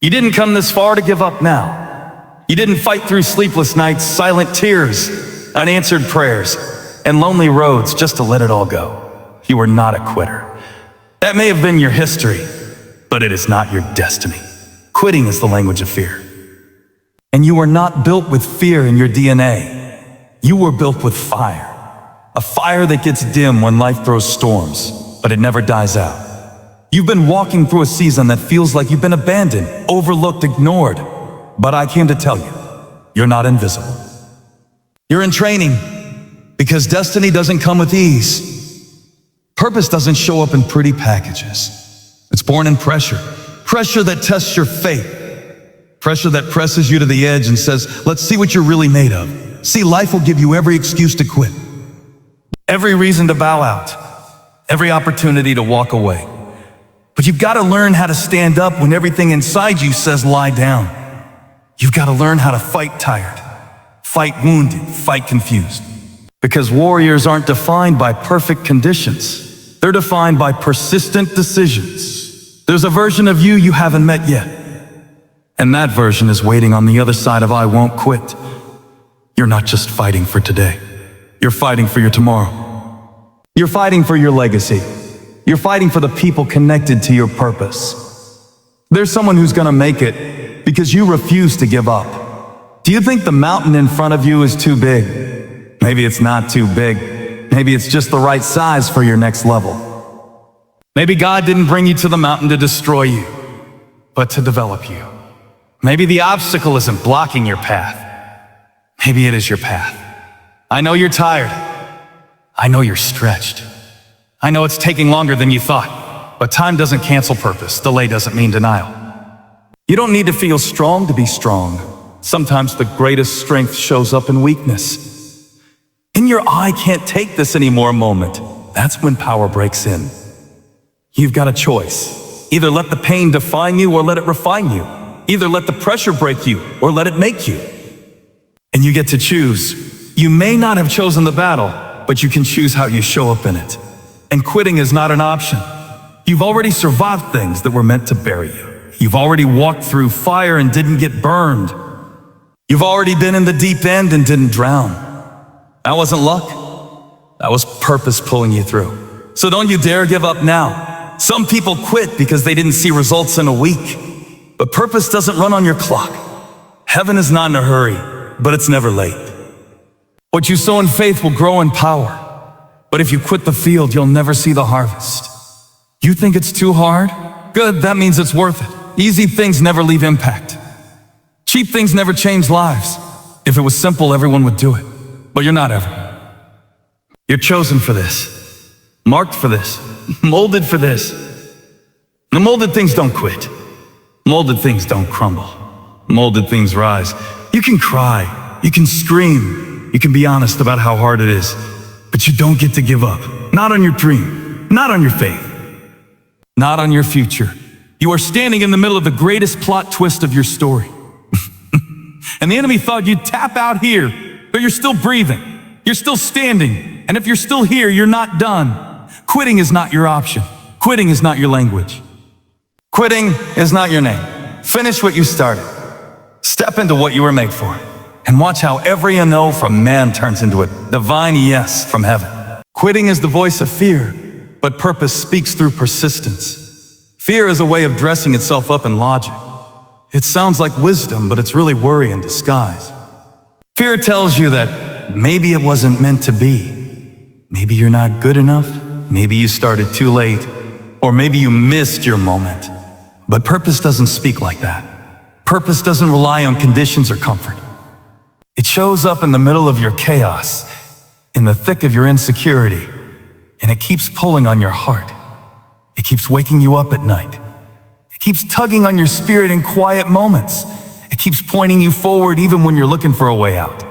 You didn't come this far to give up now. You didn't fight through sleepless nights, silent tears, unanswered prayers, and lonely roads just to let it all go. You were not a quitter. That may have been your history, but it is not your destiny. Quitting is the language of fear. And you were not built with fear in your DNA. You were built with fire. A fire that gets dim when life throws storms, but it never dies out. You've been walking through a season that feels like you've been abandoned, overlooked, ignored. But I came to tell you, you're not invisible. You're in training, because destiny doesn't come with ease. Purpose doesn't show up in pretty packages. It's born in pressure. Pressure that tests your faith. Pressure that presses you to the edge and says, let's see what you're really made of. See, life will give you every excuse to quit. Every reason to bow out. Every opportunity to walk away. But you've got to learn how to stand up when everything inside you says lie down. You've got to learn how to fight tired, fight wounded, fight confused. Because warriors aren't defined by perfect conditions. They're defined by persistent decisions. There's a version of you haven't met yet. And that version is waiting on the other side of I won't quit. You're not just fighting for today. You're fighting for your tomorrow. You're fighting for your legacy. You're fighting for the people connected to your purpose. There's someone who's gonna make it because you refuse to give up. Do you think the mountain in front of you is too big? Maybe it's not too big. Maybe it's just the right size for your next level. Maybe God didn't bring you to the mountain to destroy you, but to develop you. Maybe the obstacle isn't blocking your path. Maybe it is your path. I know you're tired. I know you're stretched. I know it's taking longer than you thought, but time doesn't cancel purpose. Delay doesn't mean denial. You don't need to feel strong to be strong. Sometimes the greatest strength shows up in weakness. In your I can't take this anymore moment, that's when power breaks in. You've got a choice. Either let the pain define you or let it refine you. Either let the pressure break you or let it make you. And you get to choose. You may not have chosen the battle, but you can choose how you show up in it. And quitting is not an option. You've already survived things that were meant to bury you. You've already walked through fire and didn't get burned. You've already been in the deep end and didn't drown. That wasn't luck. That was purpose pulling you through. So don't you dare give up now. Some people quit because they didn't see results in a week. But purpose doesn't run on your clock. Heaven is not in a hurry, but it's never late. What you sow in faith will grow in power. But if you quit the field, you'll never see the harvest. You think it's too hard? Good, that means it's worth it. Easy things never leave impact. Cheap things never change lives. If it was simple, everyone would do it. But you're not everyone. You're chosen for this. Marked for this. Molded for this. The molded things don't quit. Molded things don't crumble. Molded things rise. You can cry. You can scream. You can be honest about how hard it is. But you don't get to give up. Not on your dream. Not on your faith. Not on your future. You are standing in the middle of the greatest plot twist of your story. And the enemy thought you'd tap out here, but you're still breathing. You're still standing. And if you're still here, you're not done. Quitting is not your option. Quitting is not your language. Quitting is not your name. Finish what you started. Step into what you were made for. And watch how every no from man turns into a divine yes from heaven. Quitting is the voice of fear, but purpose speaks through persistence. Fear is a way of dressing itself up in logic. It sounds like wisdom, but it's really worry in disguise. Fear tells you that maybe it wasn't meant to be. Maybe you're not good enough. Maybe you started too late. Or maybe you missed your moment. But purpose doesn't speak like that. Purpose doesn't rely on conditions or comfort. It shows up in the middle of your chaos, in the thick of your insecurity, and it keeps pulling on your heart. It keeps waking you up at night. It keeps tugging on your spirit in quiet moments. It keeps pointing you forward even when you're looking for a way out.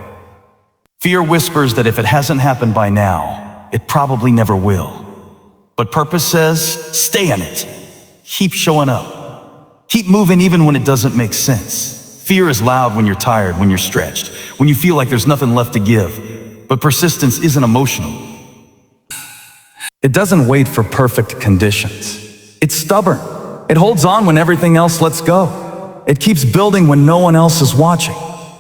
Fear whispers that if it hasn't happened by now, it probably never will. But purpose says, stay in it. Keep showing up. Keep moving even when it doesn't make sense. Fear is loud when you're tired, when you're stretched, when you feel like there's nothing left to give. But persistence isn't emotional. It doesn't wait for perfect conditions. It's stubborn. It holds on when everything else lets go. It keeps building when no one else is watching.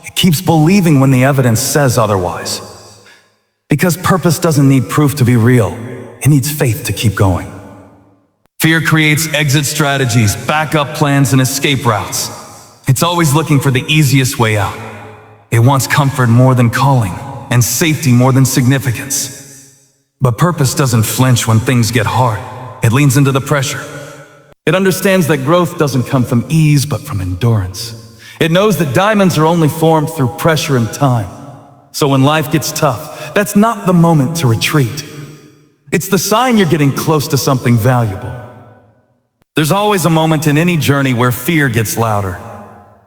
It keeps believing when the evidence says otherwise. Because purpose doesn't need proof to be real. It needs faith to keep going. Fear creates exit strategies, backup plans, and escape routes. It's always looking for the easiest way out. It wants comfort more than calling, and safety more than significance. But purpose doesn't flinch when things get hard. It leans into the pressure. It understands that growth doesn't come from ease, but from endurance. It knows that diamonds are only formed through pressure and time. So when life gets tough, that's not the moment to retreat. It's the sign you're getting close to something valuable. There's always a moment in any journey where fear gets louder.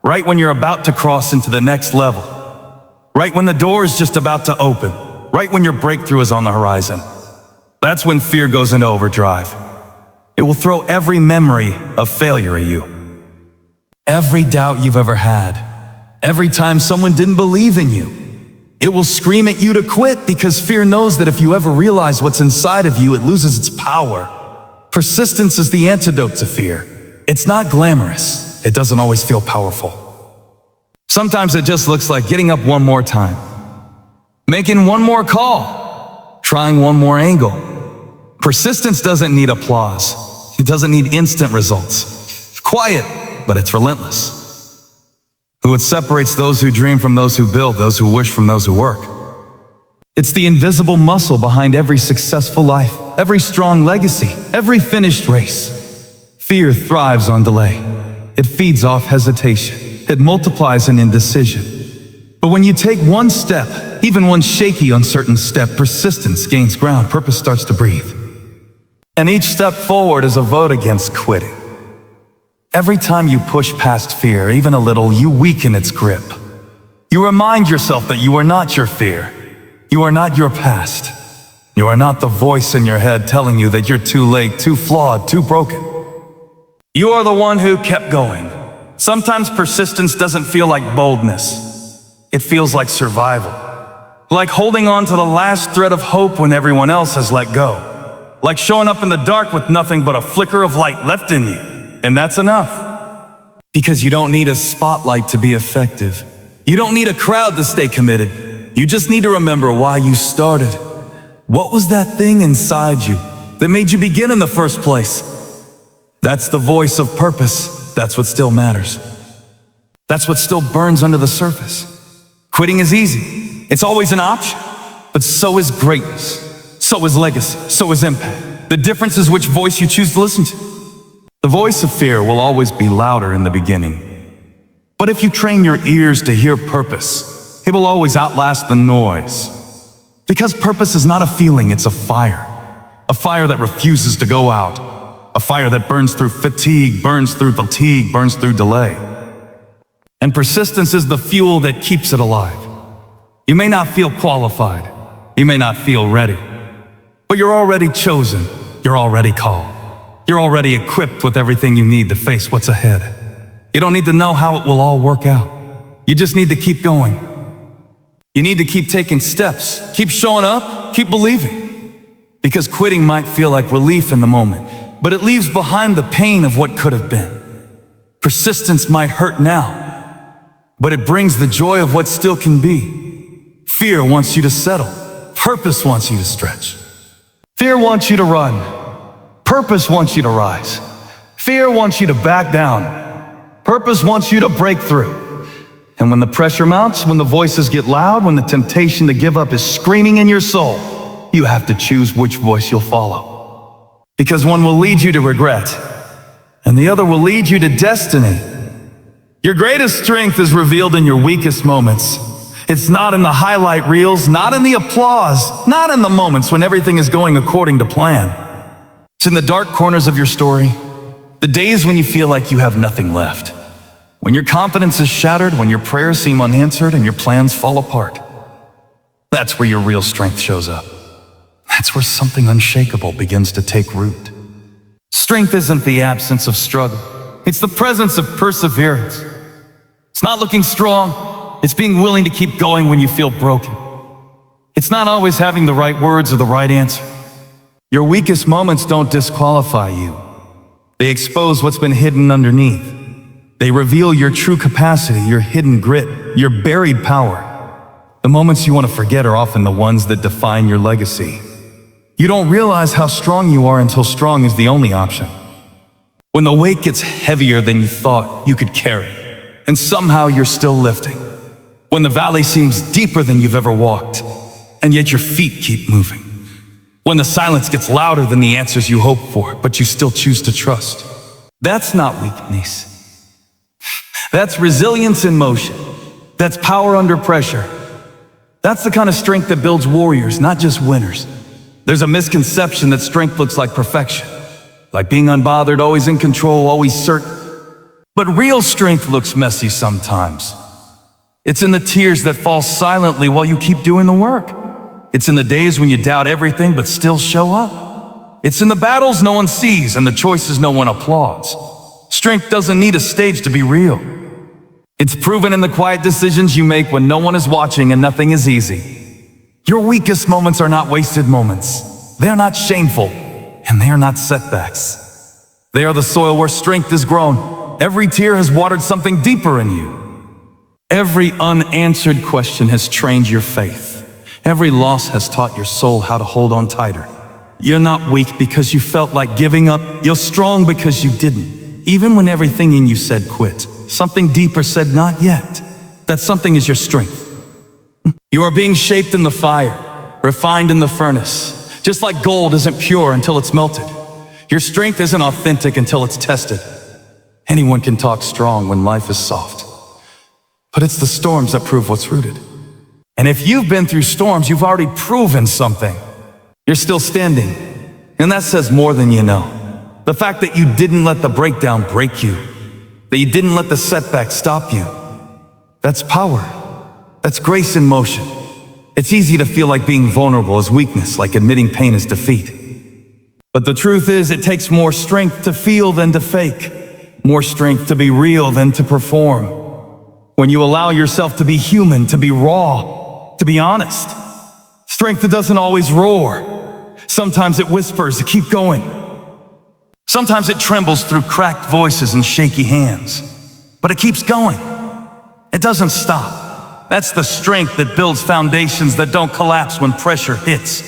Right when you're about to cross into the next level. Right when the door is just about to open. Right when your breakthrough is on the horizon. That's when fear goes into overdrive. It will throw every memory of failure at you. Every doubt you've ever had. Every time someone didn't believe in you. It will scream at you to quit because fear knows that if you ever realize what's inside of you, it loses its power. Persistence is the antidote to fear. It's not glamorous. It doesn't always feel powerful. Sometimes it just looks like getting up one more time, making one more call, trying one more angle. Persistence doesn't need applause. It doesn't need instant results. It's quiet, but it's relentless. What separates those who dream from those who build, those who wish from those who work. It's the invisible muscle behind every successful life, every strong legacy, every finished race. Fear thrives on delay. It feeds off hesitation. It multiplies in indecision. But when you take one step, even one shaky, uncertain step, persistence gains ground, purpose starts to breathe. And each step forward is a vote against quitting. Every time you push past fear, even a little, you weaken its grip. You remind yourself that you are not your fear. You are not your past. You are not the voice in your head telling you that you're too late, too flawed, too broken. You are the one who kept going. Sometimes persistence doesn't feel like boldness. It feels like survival. Like holding on to the last thread of hope when everyone else has let go. Like showing up in the dark with nothing but a flicker of light left in you. And that's enough. Because you don't need a spotlight to be effective. You don't need a crowd to stay committed. You just need to remember why you started. What was that thing inside you that made you begin in the first place? That's the voice of purpose. That's what still matters. That's what still burns under the surface. Quitting is easy. It's always an option. But so is greatness. So is legacy. So is impact. The difference is which voice you choose to listen to. The voice of fear will always be louder in the beginning. But if you train your ears to hear purpose, it will always outlast the noise. Because purpose is not a feeling, it's a fire. A fire that refuses to go out. A fire that burns through fatigue, burns through fatigue, burns through delay. And persistence is the fuel that keeps it alive. You may not feel qualified. You may not feel ready. But you're already chosen. You're already called. You're already equipped with everything you need to face what's ahead. You don't need to know how it will all work out. You just need to keep going. You need to keep taking steps, keep showing up, keep believing. Because quitting might feel like relief in the moment, but it leaves behind the pain of what could have been. Persistence might hurt now, but it brings the joy of what still can be. Fear wants you to settle. Purpose wants you to stretch. Fear wants you to run. Purpose wants you to rise. Fear wants you to back down. Purpose wants you to break through. And when the pressure mounts, when the voices get loud, when the temptation to give up is screaming in your soul, you have to choose which voice you'll follow. Because one will lead you to regret, and the other will lead you to destiny. Your greatest strength is revealed in your weakest moments. It's not in the highlight reels, not in the applause, not in the moments when everything is going according to plan. It's in the dark corners of your story, the days when you feel like you have nothing left. When your confidence is shattered, when your prayers seem unanswered and your plans fall apart. That's where your real strength shows up. That's where something unshakable begins to take root. Strength isn't the absence of struggle. It's the presence of perseverance. It's not looking strong. It's being willing to keep going when you feel broken. It's not always having the right words or the right answer. Your weakest moments don't disqualify you. They expose what's been hidden underneath. They reveal your true capacity, your hidden grit, your buried power. The moments you want to forget are often the ones that define your legacy. You don't realize how strong you are until strong is the only option. When the weight gets heavier than you thought you could carry, and somehow you're still lifting. When the valley seems deeper than you've ever walked, and yet your feet keep moving. When the silence gets louder than the answers you hope for, but you still choose to trust. That's not weakness. That's resilience in motion. That's power under pressure. That's the kind of strength that builds warriors, not just winners. There's a misconception that strength looks like perfection, like being unbothered, always in control, always certain. But real strength looks messy sometimes. It's in the tears that fall silently while you keep doing the work. It's in the days when you doubt everything but still show up. It's in the battles no one sees and the choices no one applauds. Strength doesn't need a stage to be real. It's proven in the quiet decisions you make when no one is watching and nothing is easy. Your weakest moments are not wasted moments. They're not shameful, and they are not setbacks. They are the soil where strength is grown. Every tear has watered something deeper in you. Every unanswered question has trained your faith. Every loss has taught your soul how to hold on tighter. You're not weak because you felt like giving up. You're strong because you didn't. Even when everything in you said quit, something deeper said not yet. That something is your strength. You are being shaped in the fire, refined in the furnace. Just like gold isn't pure until it's melted. Your strength isn't authentic until it's tested. Anyone can talk strong when life is soft. But it's the storms that prove what's rooted. And if you've been through storms, you've already proven something. You're still standing. And that says more than you know. The fact that you didn't let the breakdown break you, that you didn't let the setback stop you, that's power. That's grace in motion. It's easy to feel like being vulnerable is weakness, like admitting pain is defeat. But the truth is, it takes more strength to feel than to fake, more strength to be real than to perform. When you allow yourself to be human, to be raw, to be honest. Strength that doesn't always roar. Sometimes it whispers to keep going. Sometimes it trembles through cracked voices and shaky hands. But it keeps going. It doesn't stop. That's the strength that builds foundations that don't collapse when pressure hits.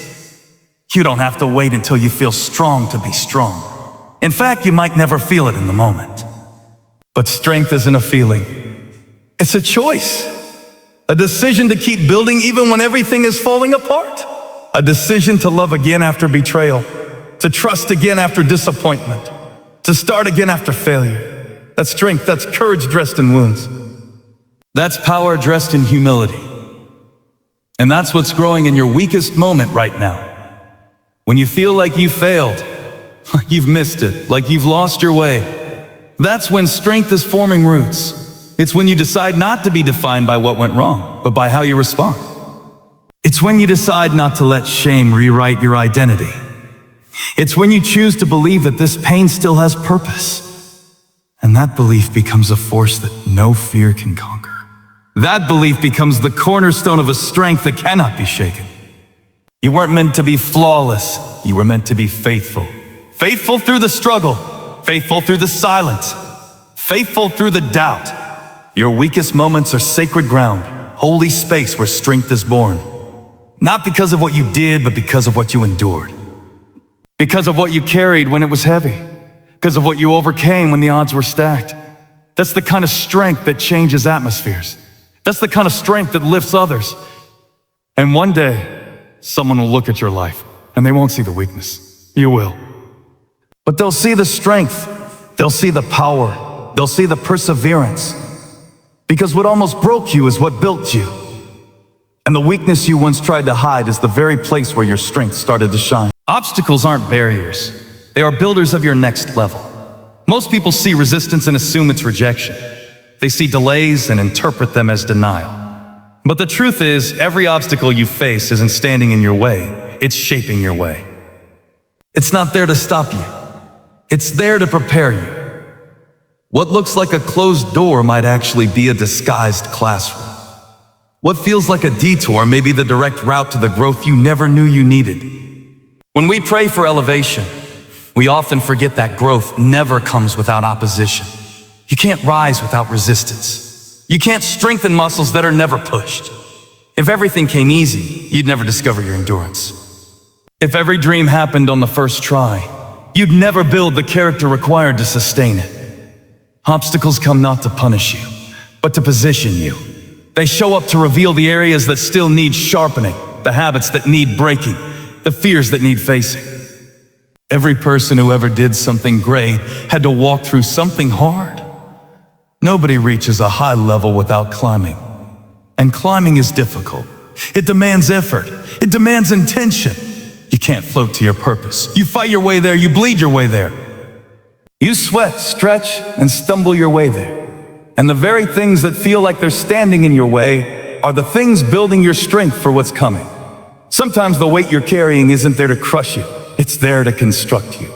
You don't have to wait until you feel strong to be strong. In fact, you might never feel it in the moment. But strength isn't a feeling. It's a choice. A decision to keep building even when everything is falling apart. A decision to love again after betrayal. To trust again after disappointment. To start again after failure. That's strength. That's courage dressed in wounds. That's power dressed in humility. And that's what's growing in your weakest moment right now. When you feel like you failed, like you've missed it, like you've lost your way, that's when strength is forming roots. It's when you decide not to be defined by what went wrong, but by how you respond. It's when you decide not to let shame rewrite your identity. It's when you choose to believe that this pain still has purpose. And that belief becomes a force that no fear can conquer. That belief becomes the cornerstone of a strength that cannot be shaken. You weren't meant to be flawless. You were meant to be faithful. Faithful through the struggle. Faithful through the silence. Faithful through the doubt. Your weakest moments are sacred ground, holy space where strength is born. Not because of what you did, but because of what you endured. Because of what you carried when it was heavy. Because of what you overcame when the odds were stacked. That's the kind of strength that changes atmospheres. That's the kind of strength that lifts others. And one day, someone will look at your life and they won't see the weakness. You will. But they'll see the strength. They'll see the power. They'll see the perseverance. Because what almost broke you is what built you. And the weakness you once tried to hide is the very place where your strength started to shine. Obstacles aren't barriers. They are builders of your next level. Most people see resistance and assume it's rejection. They see delays and interpret them as denial. But the truth is, every obstacle you face isn't standing in your way, it's shaping your way. It's not there to stop you. It's there to prepare you. What looks like a closed door might actually be a disguised classroom. What feels like a detour may be the direct route to the growth you never knew you needed. When we pray for elevation, we often forget that growth never comes without opposition. You can't rise without resistance. You can't strengthen muscles that are never pushed. If everything came easy, you'd never discover your endurance. If every dream happened on the first try, you'd never build the character required to sustain it. Obstacles come not to punish you, but to position you. They show up to reveal the areas that still need sharpening, the habits that need breaking, the fears that need facing. Every person who ever did something great had to walk through something hard. Nobody reaches a high level without climbing. And climbing is difficult. It demands effort. It demands intention. You can't float to your purpose. You fight your way there. You bleed your way there. You sweat, stretch, and stumble your way there. And the very things that feel like they're standing in your way are the things building your strength for what's coming. Sometimes the weight you're carrying isn't there to crush you. It's there to construct you.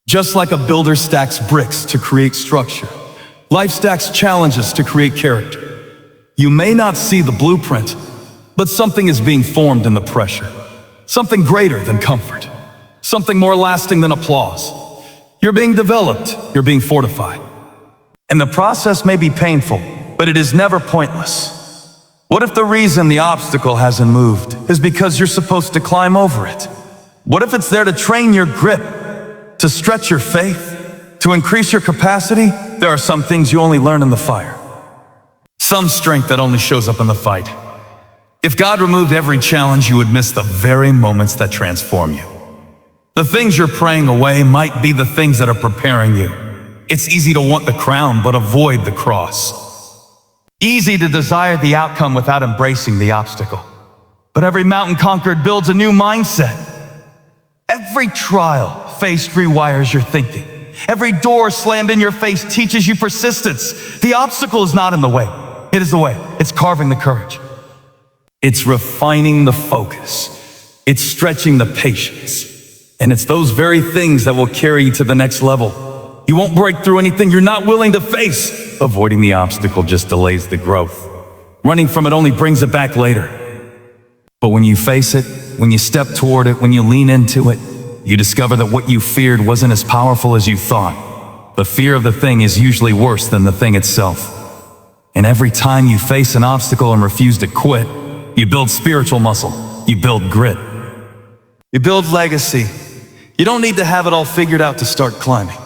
Just like a builder stacks bricks to create structure, life stacks challenges to create character. You may not see the blueprint, but something is being formed in the pressure. Something greater than comfort. Something more lasting than applause. You're being developed. You're being fortified. And the process may be painful, but it is never pointless. What if the reason the obstacle hasn't moved is because you're supposed to climb over it? What if it's there to train your grip, to stretch your faith, to increase your capacity? There are some things you only learn in the fire. Some strength that only shows up in the fight. If God removed every challenge, you would miss the very moments that transform you. The things you're praying away might be the things that are preparing you. It's easy to want the crown, but avoid the cross. Easy to desire the outcome without embracing the obstacle. But every mountain conquered builds a new mindset. Every trial faced rewires your thinking. Every door slammed in your face teaches you persistence. The obstacle is not in the way. It is the way. It's carving the courage. It's refining the focus. It's stretching the patience. And it's those very things that will carry you to the next level. You won't break through anything you're not willing to face. Avoiding the obstacle just delays the growth. Running from it only brings it back later. But when you face it, when you step toward it, when you lean into it, you discover that what you feared wasn't as powerful as you thought. The fear of the thing is usually worse than the thing itself. And every time you face an obstacle and refuse to quit, you build spiritual muscle. You build grit. You build legacy. You don't need to have it all figured out to start climbing.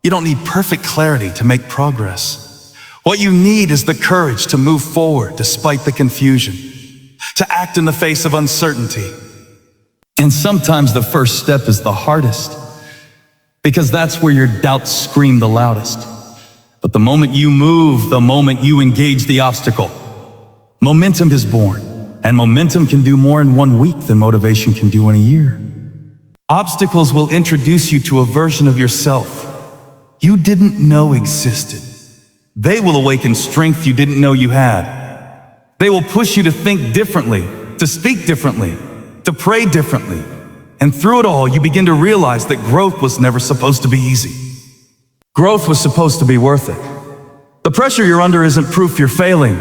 You don't need perfect clarity to make progress. What you need is the courage to move forward despite the confusion, to act in the face of uncertainty. And sometimes the first step is the hardest, because that's where your doubts scream the loudest. But the moment you move, the moment you engage the obstacle, momentum is born, and momentum can do more in 1 week than motivation can do in a year. Obstacles will introduce you to a version of yourself you didn't know existed. They will awaken strength you didn't know you had. They will push you to think differently, to speak differently, to pray differently. And through it all, you begin to realize that growth was never supposed to be easy. Growth was supposed to be worth it. The pressure you're under isn't proof you're failing.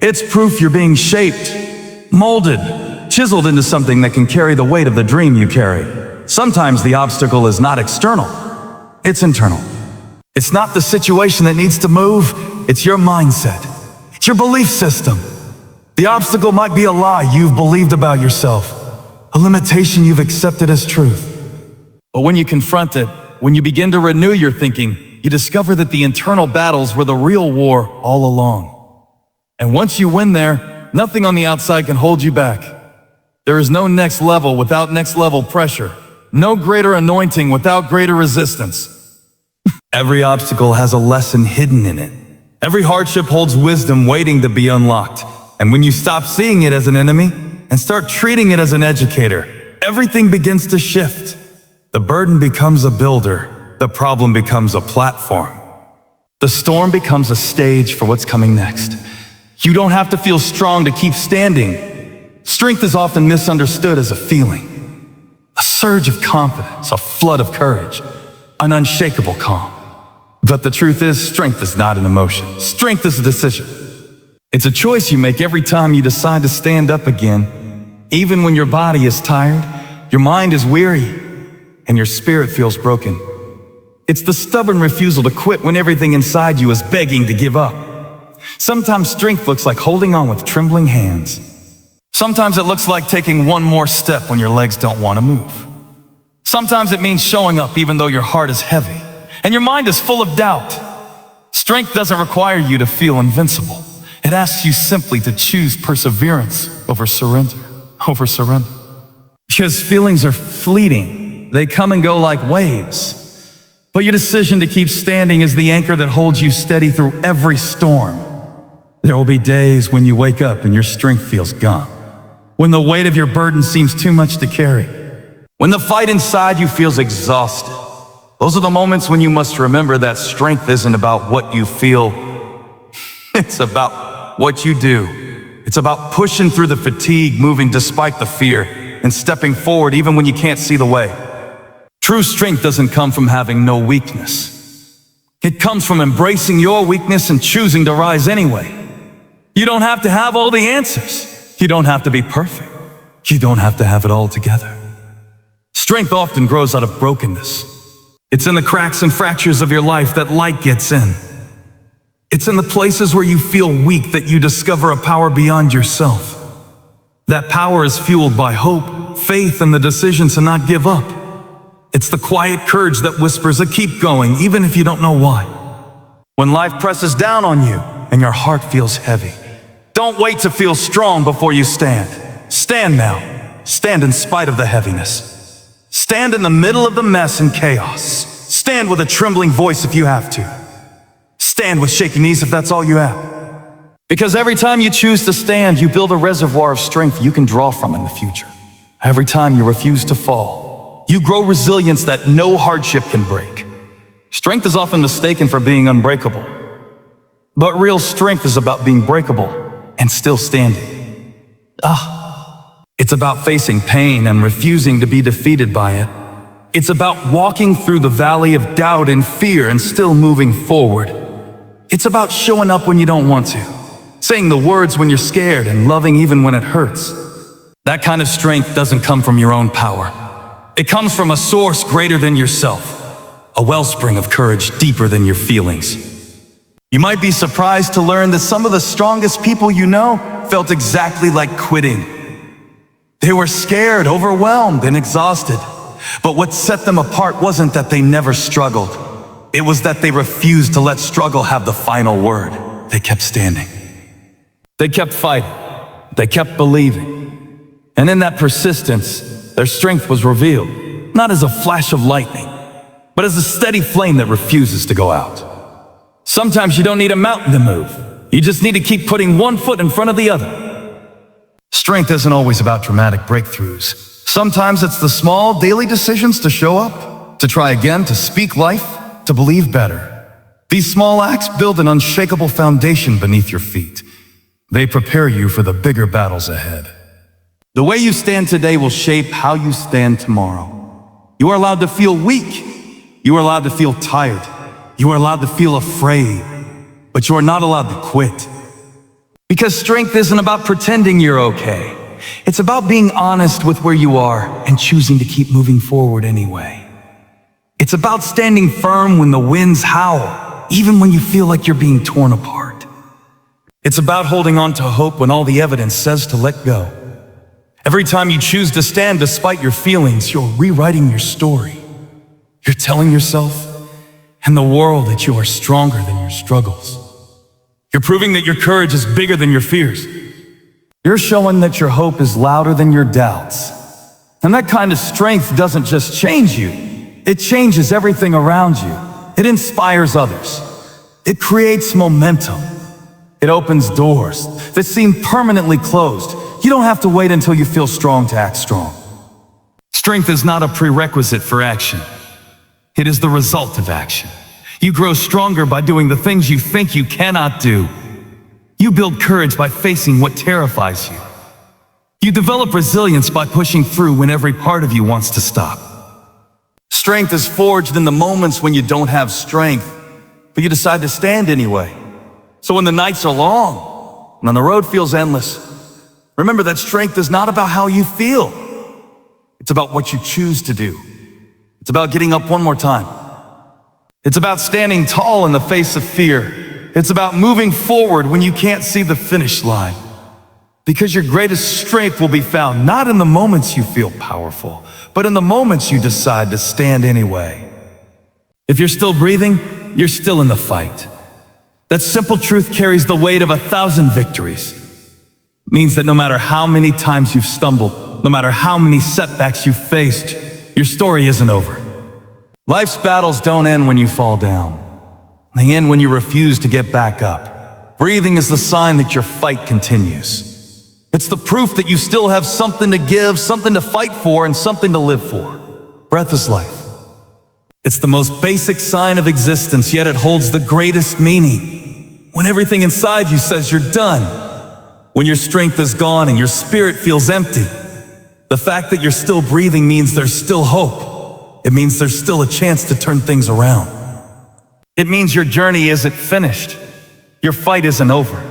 It's proof you're being shaped, molded, chiseled into something that can carry the weight of the dream you carry. Sometimes the obstacle is not external, it's internal. It's not the situation that needs to move, it's your mindset. It's your belief system. The obstacle might be a lie you've believed about yourself, a limitation you've accepted as truth. But when you confront it, when you begin to renew your thinking, you discover that the internal battles were the real war all along. And once you win there, nothing on the outside can hold you back. There is no next level without next level pressure, no greater anointing without greater resistance. Every obstacle has a lesson hidden in it. Every hardship holds wisdom waiting to be unlocked. And when you stop seeing it as an enemy and start treating it as an educator, everything begins to shift. The burden becomes a builder. The problem becomes a platform. The storm becomes a stage for what's coming next. You don't have to feel strong to keep standing. Strength is often misunderstood as a feeling, a surge of confidence, a flood of courage, an unshakable calm. But the truth is, strength is not an emotion. Strength is a decision. It's a choice you make every time you decide to stand up again, even when your body is tired, your mind is weary, and your spirit feels broken. It's the stubborn refusal to quit when everything inside you is begging to give up. Sometimes strength looks like holding on with trembling hands. Sometimes it looks like taking one more step when your legs don't want to move. Sometimes it means showing up even though your heart is heavy and your mind is full of doubt. Strength doesn't require you to feel invincible. It asks you simply to choose perseverance over surrender. Because feelings are fleeting. They come and go like waves. But your decision to keep standing is the anchor that holds you steady through every storm. There will be days when you wake up and your strength feels gone. When the weight of your burden seems too much to carry. When the fight inside you feels exhausted. Those are the moments when you must remember that strength isn't about what you feel. It's about what you do. It's about pushing through the fatigue, moving despite the fear, and stepping forward even when you can't see the way. True strength doesn't come from having no weakness. It comes from embracing your weakness and choosing to rise anyway. You don't have to have all the answers. You don't have to be perfect. You don't have to have it all together. Strength often grows out of brokenness. It's in the cracks and fractures of your life that light gets in. It's in the places where you feel weak that you discover a power beyond yourself. That power is fueled by hope, faith, and the decision to not give up. It's the quiet courage that whispers to keep going, even if you don't know why. When life presses down on you and your heart feels heavy, don't wait to feel strong before you stand. Stand now. Stand in spite of the heaviness. Stand in the middle of the mess and chaos. Stand with a trembling voice if you have to. Stand with shaky knees if that's all you have. Because every time you choose to stand, you build a reservoir of strength you can draw from in the future. Every time you refuse to fall, you grow resilience that no hardship can break. Strength is often mistaken for being unbreakable. But real strength is about being breakable and still standing. It's about facing pain and refusing to be defeated by it. It's about walking through the valley of doubt and fear and still moving forward. It's about showing up when you don't want to, saying the words when you're scared and loving even when it hurts. That kind of strength doesn't come from your own power. It comes from a source greater than yourself, a wellspring of courage deeper than your feelings. You might be surprised to learn that some of the strongest people you know felt exactly like quitting. They were scared, overwhelmed, and exhausted. But what set them apart wasn't that they never struggled. It was that they refused to let struggle have the final word. They kept standing. They kept fighting. They kept believing. And in that persistence, their strength was revealed, not as a flash of lightning, but as a steady flame that refuses to go out. Sometimes you don't need a mountain to move. You just need to keep putting one foot in front of the other. Strength isn't always about dramatic breakthroughs. Sometimes it's the small daily decisions to show up, to try again, to speak life, to believe better. These small acts build an unshakable foundation beneath your feet. They prepare you for the bigger battles ahead. The way you stand today will shape how you stand tomorrow. You are allowed to feel weak. You are allowed to feel tired. You are allowed to feel afraid, but you are not allowed to quit. Because strength isn't about pretending you're okay. It's about being honest with where you are and choosing to keep moving forward anyway. It's about standing firm when the winds howl, even when you feel like you're being torn apart. It's about holding on to hope when all the evidence says to let go. Every time you choose to stand despite your feelings, you're rewriting your story. You're telling yourself and the world that you are stronger than your struggles. You're proving that your courage is bigger than your fears. You're showing that your hope is louder than your doubts. And that kind of strength doesn't just change you. It changes everything around you. It inspires others. It creates momentum. It opens doors that seem permanently closed. You don't have to wait until you feel strong to act strong. Strength is not a prerequisite for action. It is the result of action. You grow stronger by doing the things you think you cannot do. You build courage by facing what terrifies you. You develop resilience by pushing through when every part of you wants to stop. Strength is forged in the moments when you don't have strength, but you decide to stand anyway. So when the nights are long, and when the road feels endless, remember that strength is not about how you feel. It's about what you choose to do. It's about getting up one more time, It's about standing tall in the face of fear. It's about moving forward when you can't see the finish line. Because your greatest strength will be found not in the moments you feel powerful, but in the moments you decide to stand anyway. If you're still breathing, you're still in the fight. That simple truth carries the weight of 1,000 victories. It means that no matter how many times you've stumbled, no matter how many setbacks you've faced, your story isn't over. Life's battles don't end when you fall down. They end when you refuse to get back up. Breathing is the sign that your fight continues. It's the proof that you still have something to give, something to fight for, and something to live for. Breath is life. It's the most basic sign of existence, yet it holds the greatest meaning. When everything inside you says you're done, when your strength is gone and your spirit feels empty, the fact that you're still breathing means there's still hope. It means there's still a chance to turn things around. It means your journey isn't finished. Your fight isn't over.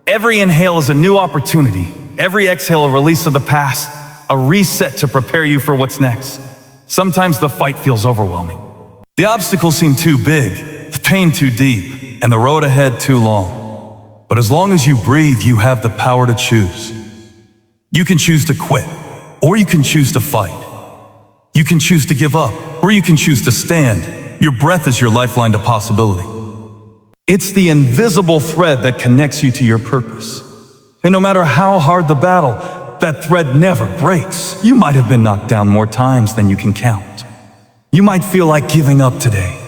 Every inhale is a new opportunity. Every exhale a release of the past, a reset to prepare you for what's next. Sometimes the fight feels overwhelming. The obstacles seem too big, the pain too deep, and the road ahead too long. But as long as you breathe, you have the power to choose. You can choose to quit, or you can choose to fight. You can choose to give up, or you can choose to stand. Your breath is your lifeline to possibility. It's the invisible thread that connects you to your purpose. And no matter how hard the battle, that thread never breaks. You might have been knocked down more times than you can count. You might feel like giving up today.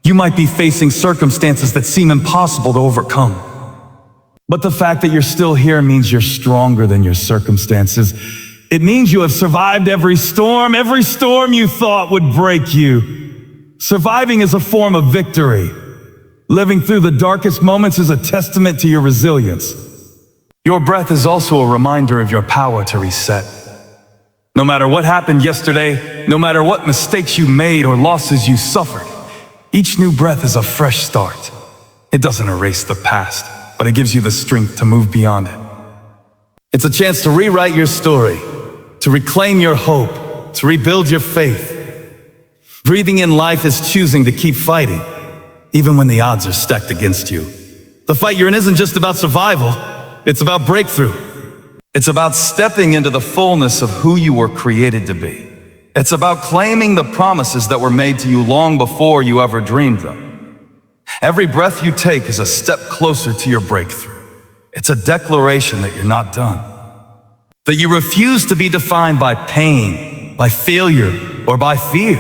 You might be facing circumstances that seem impossible to overcome. But the fact that you're still here means you're stronger than your circumstances. It means you have survived every storm you thought would break you. Surviving is a form of victory. Living through the darkest moments is a testament to your resilience. Your breath is also a reminder of your power to reset. No matter what happened yesterday, no matter what mistakes you made or losses you suffered, each new breath is a fresh start. It doesn't erase the past, but it gives you the strength to move beyond it. It's a chance to rewrite your story, to reclaim your hope, to rebuild your faith. Breathing in life is choosing to keep fighting, even when the odds are stacked against you. The fight you're in isn't just about survival, it's about breakthrough. It's about stepping into the fullness of who you were created to be. It's about claiming the promises that were made to you long before you ever dreamed them. Every breath you take is a step closer to your breakthrough. It's a declaration that you're not done. That you refuse to be defined by pain, by failure, or by fear.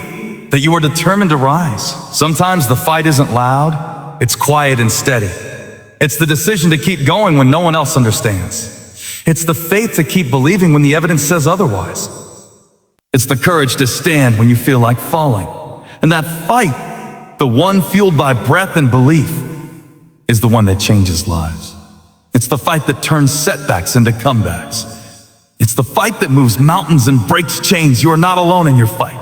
That you are determined to rise. Sometimes the fight isn't loud, it's quiet and steady. It's the decision to keep going when no one else understands. It's the faith to keep believing when the evidence says otherwise. It's the courage to stand when you feel like falling. And that fight, the one fueled by breath and belief, is the one that changes lives. It's the fight that turns setbacks into comebacks. It's the fight that moves mountains and breaks chains. You are not alone in your fight.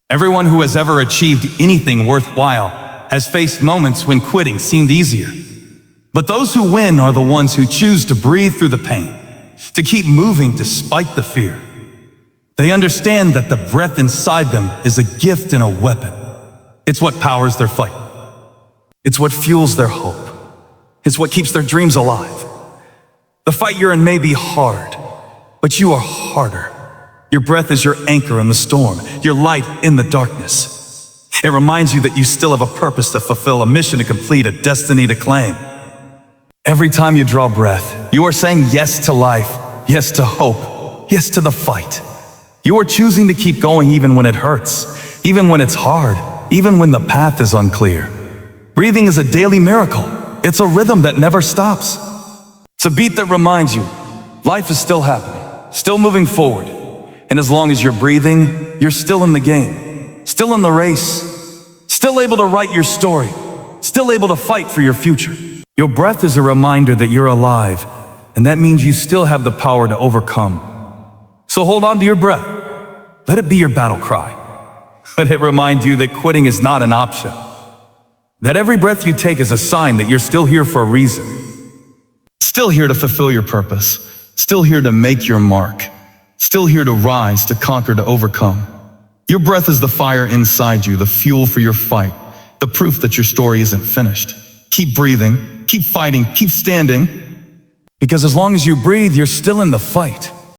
Everyone who has ever achieved anything worthwhile has faced moments when quitting seemed easier. But those who win are the ones who choose to breathe through the pain, to keep moving despite the fear. They understand that the breath inside them is a gift and a weapon. It's what powers their fight. It's what fuels their hope. It's what keeps their dreams alive. The fight you're in may be hard, but you are harder. Your breath is your anchor in the storm, your light in the darkness. It reminds you that you still have a purpose to fulfill, a mission to complete, a destiny to claim. Every time you draw breath, you are saying yes to life, yes to hope, yes to the fight. You are choosing to keep going even when it hurts, even when it's hard, even when the path is unclear. Breathing is a daily miracle. It's a rhythm that never stops. It's a beat that reminds you, life is still happening, still moving forward. And as long as you're breathing, you're still in the game, still in the race, still able to write your story, still able to fight for your future. Your breath is a reminder that you're alive, and that means you still have the power to overcome. So hold on to your breath. Let it be your battle cry. Let it remind you that quitting is not an option. That every breath you take is a sign that you're still here for a reason. Still here to fulfill your purpose. Still here to make your mark. Still here to rise, to conquer, to overcome. Your breath is the fire inside you, the fuel for your fight, The proof that your story isn't finished. Keep breathing, keep fighting, keep standing. Because as long as you breathe, you're still in the fight.